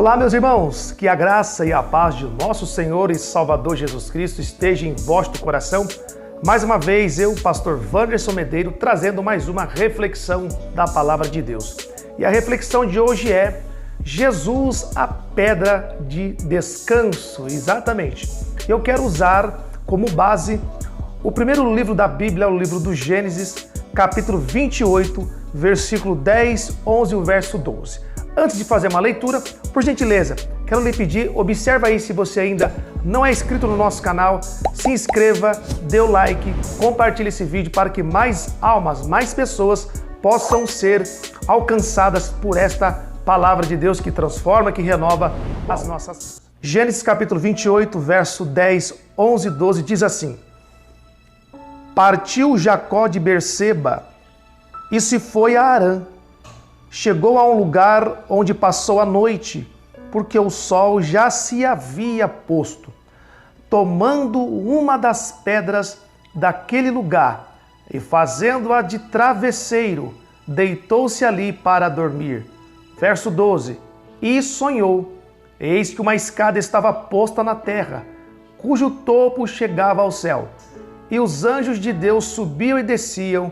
Olá, meus irmãos, que a graça e a paz de nosso Senhor e Salvador Jesus Cristo esteja em vosso coração. Mais uma vez, eu, pastor Wanderson Medeiro, trazendo mais uma reflexão da Palavra de Deus. E a reflexão de hoje é Jesus, a pedra de descanso. Exatamente. Eu quero usar como base o primeiro livro da Bíblia, o livro do Gênesis, capítulo 28, versículo 10, 11 e o verso 12. Antes de fazer uma leitura, por gentileza, quero lhe pedir, observa aí se você ainda não é inscrito no nosso canal, se inscreva, dê o like, compartilhe esse vídeo para que mais almas, mais pessoas possam ser alcançadas por esta palavra de Deus que transforma, que renova as nossas. Gênesis capítulo 28, verso 10, 11 e 12 diz assim: Partiu Jacó de Berseba e se foi a Harã. Chegou a um lugar onde passou a noite, porque o sol já se havia posto. Tomando uma das pedras daquele lugar e fazendo-a de travesseiro, deitou-se ali para dormir. Verso 12. E sonhou, eis que uma escada estava posta na terra, cujo topo chegava ao céu, e os anjos de Deus subiam e desciam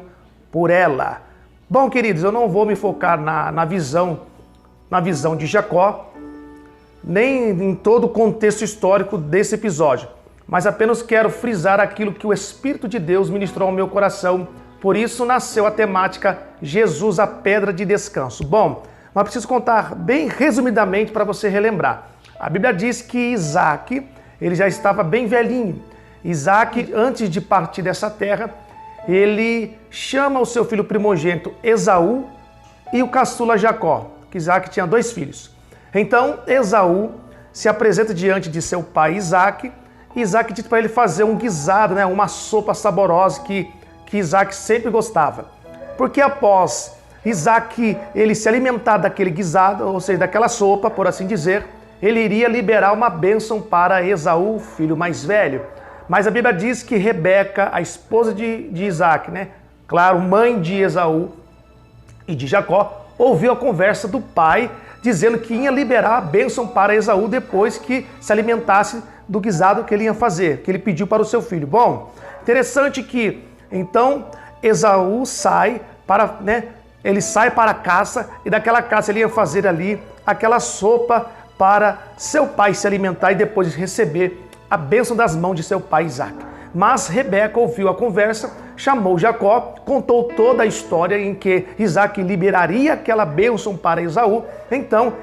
por ela. Bom, queridos, eu não vou me focar na visão de Jacó, nem em todo o contexto histórico desse episódio, mas apenas quero frisar aquilo que o Espírito de Deus ministrou ao meu coração. Por isso nasceu a temática Jesus, a pedra de descanso. Bom, mas preciso contar bem resumidamente para você relembrar. A Bíblia diz que Isaac, ele já estava bem velhinho. Isaac, antes de partir dessa terra, ele chama o seu filho primogênito Esaú e o caçula Jacó, que Isaac tinha 2 filhos. Então Esaú se apresenta diante de seu pai Isaac, e Isaac diz para ele fazer um guisado, uma sopa saborosa que Isaac sempre gostava. Porque após Isaac ele se alimentar daquele guisado, ou seja, daquela sopa, por assim dizer, ele iria liberar uma bênção para Esaú, filho mais velho. Mas a Bíblia diz que Rebeca, a esposa de Isaac, claro, mãe de Esaú e de Jacó, ouviu a conversa do pai, dizendo que ia liberar a bênção para Esaú depois que se alimentasse do guisado que ele ia fazer, que ele pediu para o seu filho. Bom, interessante que, então, Esaú sai para, ele sai para a caça, e daquela caça ele ia fazer ali aquela sopa para seu pai se alimentar e depois receber a bênção das mãos de seu pai Isaac. Mas Rebeca ouviu a conversa, chamou Jacó, contou toda a história em que Isaac liberaria aquela bênção para Esaú. Então,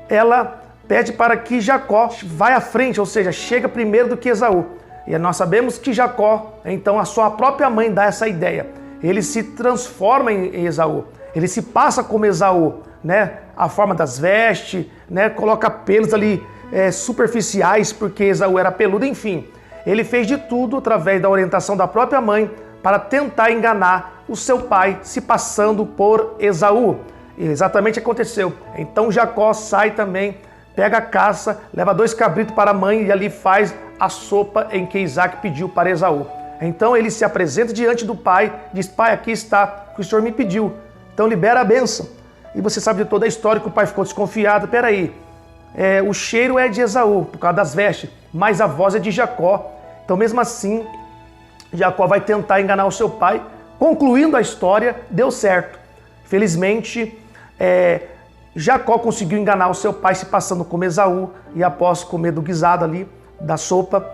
ela pede para que Jacó vá à frente, ou seja, chega primeiro do que Esaú. E nós sabemos que Jacó, então a sua própria mãe dá essa ideia. Ele se transforma em Esaú, ele se passa como Esaú, a forma das vestes, coloca pelos ali superficiais, porque Esaú era peludo, enfim. Ele fez de tudo através da orientação da própria mãe para tentar enganar o seu pai, se passando por Esaú. E exatamente aconteceu. Então Jacó sai também, pega a caça, leva 2 cabritos para a mãe e ali faz a sopa em que Isaac pediu para Esaú. Então ele se apresenta diante do pai, diz: pai, aqui está o que o senhor me pediu. Então libera a bênção. E você sabe de toda a história que o pai ficou desconfiado. Peraí, o cheiro é de Esaú, por causa das vestes, mas a voz é de Jacó. Então, mesmo assim, Jacó vai tentar enganar o seu pai. Concluindo a história, deu certo. Felizmente, Jacó conseguiu enganar o seu pai se passando como Esaú, e após comer do guisado ali, da sopa,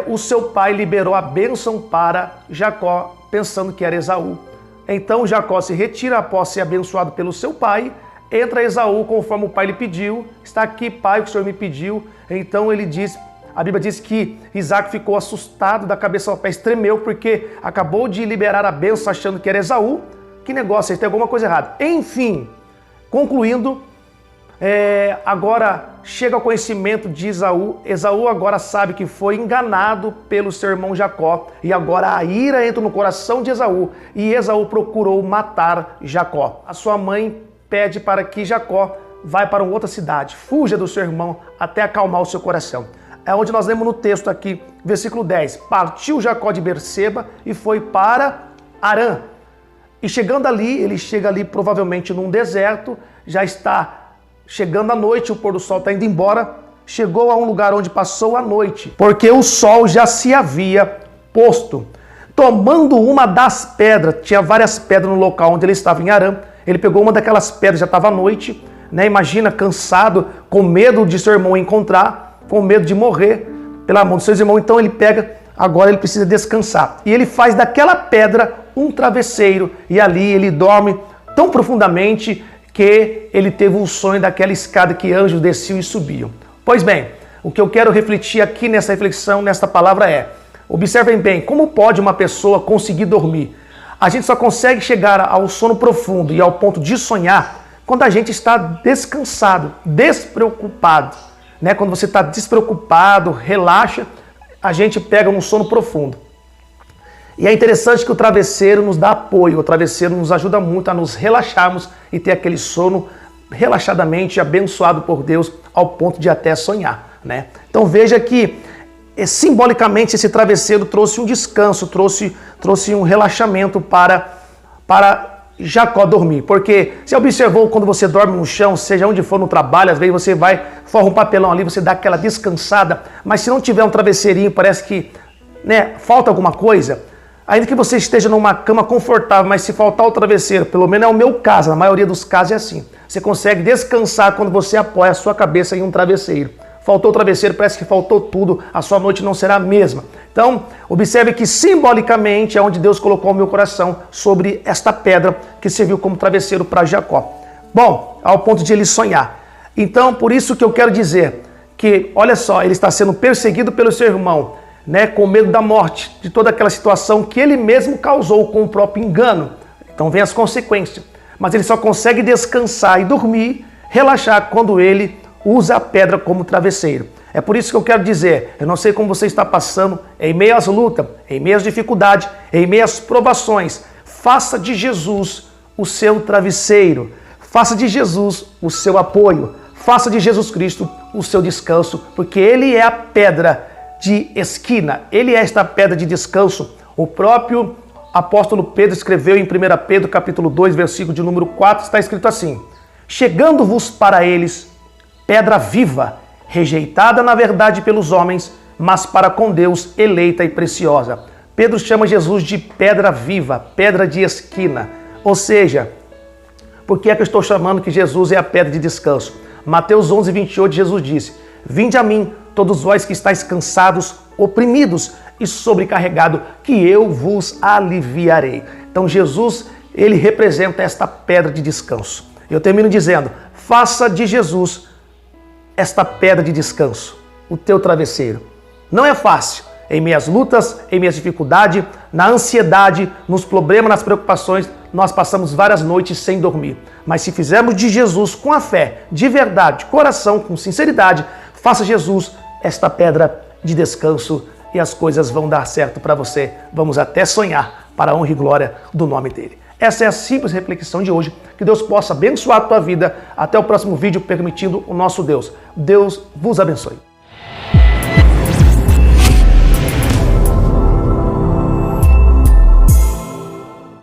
o seu pai liberou a bênção para Jacó, pensando que era Esaú. Então, Jacó se retira após ser abençoado pelo seu pai. Entra Esaú conforme o pai lhe pediu. Está aqui, pai, o que o senhor me pediu. Então ele diz, a Bíblia diz que Isaac ficou assustado da cabeça ao pé, tremeu porque acabou de liberar a bênção achando que era Esaú. Que negócio, tem alguma coisa errada. Enfim, concluindo, agora chega ao conhecimento de Esaú. Esaú agora sabe que foi enganado pelo seu irmão Jacó, e agora a ira entra no coração de Esaú, e Esaú procurou matar Jacó. A sua mãe pede para que Jacó vá para uma outra cidade, fuja do seu irmão até acalmar o seu coração. É onde nós lemos no texto aqui, versículo 10. Partiu Jacó de Berseba e foi para Harã. E chegando ali, ele chega ali provavelmente num deserto, já está chegando à noite, o pôr do sol está indo embora, chegou a um lugar onde passou a noite, porque o sol já se havia posto. Tomando uma das pedras, tinha várias pedras no local onde ele estava em Harã, ele pegou uma daquelas pedras, já estava à noite, né? Imagina, cansado, com medo de seu irmão encontrar, com medo de morrer pela mão dos seus irmãos, então ele pega, agora ele precisa descansar. E ele faz daquela pedra um travesseiro, e ali ele dorme tão profundamente que ele teve um sonho daquela escada que anjos desciam e subiam. Pois bem, o que eu quero refletir aqui nessa reflexão, nesta palavra é, observem bem, como pode uma pessoa conseguir dormir? A gente só consegue chegar ao sono profundo e ao ponto de sonhar quando a gente está descansado, despreocupado. Né? Quando você está despreocupado, relaxa, a gente pega um sono profundo. E é interessante que o travesseiro nos dá apoio, o travesseiro nos ajuda muito a nos relaxarmos e ter aquele sono relaxadamente abençoado por Deus ao ponto de até sonhar. Né? Então veja que simbolicamente esse travesseiro trouxe um descanso, trouxe um relaxamento para Jacó dormir. Porque você observou quando você dorme no chão, seja onde for no trabalho, às vezes você vai, forra um papelão ali, você dá aquela descansada, mas se não tiver um travesseirinho, parece que falta alguma coisa. Ainda que você esteja numa cama confortável, mas se faltar o travesseiro, pelo menos é o meu caso, na maioria dos casos é assim. Você consegue descansar quando você apoia a sua cabeça em um travesseiro. Faltou o travesseiro, parece que faltou tudo, a sua noite não será a mesma. Então, observe que simbolicamente é onde Deus colocou o meu coração sobre esta pedra que serviu como travesseiro para Jacó. Bom, ao ponto de ele sonhar. Então, por isso que eu quero dizer que, olha só, ele está sendo perseguido pelo seu irmão, né, com medo da morte, de toda aquela situação que ele mesmo causou com o próprio engano. Então vem as consequências. Mas ele só consegue descansar e dormir, relaxar quando ele usa a pedra como travesseiro. É por isso que eu quero dizer, eu não sei como você está passando, em meio às lutas, em meio às dificuldades, em meio às provações, faça de Jesus o seu travesseiro, faça de Jesus o seu apoio, faça de Jesus Cristo o seu descanso, porque Ele é a pedra de esquina, Ele é esta pedra de descanso. O próprio apóstolo Pedro escreveu em 1 Pedro capítulo 2, versículo de número 4, está escrito assim: chegando-vos para eles pedra viva, rejeitada na verdade pelos homens, mas para com Deus eleita e preciosa. Pedro chama Jesus de pedra viva, pedra de esquina. Ou seja, por que é que eu estou chamando que Jesus é a pedra de descanso? Mateus 11, 28, Jesus disse: vinde a mim, todos vós que estáis cansados, oprimidos e sobrecarregados, que eu vos aliviarei. Então Jesus, ele representa esta pedra de descanso. Eu termino dizendo, faça de Jesus esta pedra de descanso, o teu travesseiro. Não é fácil, em meias lutas, em meias dificuldades, na ansiedade, nos problemas, nas preocupações, nós passamos várias noites sem dormir. Mas se fizermos de Jesus com a fé, de verdade, de coração, com sinceridade, faça Jesus esta pedra de descanso e as coisas vão dar certo para você. Vamos até sonhar para a honra e glória do nome dele. Essa é a simples reflexão de hoje. Que Deus possa abençoar a tua vida. Até o próximo vídeo, permitindo o nosso Deus. Deus vos abençoe.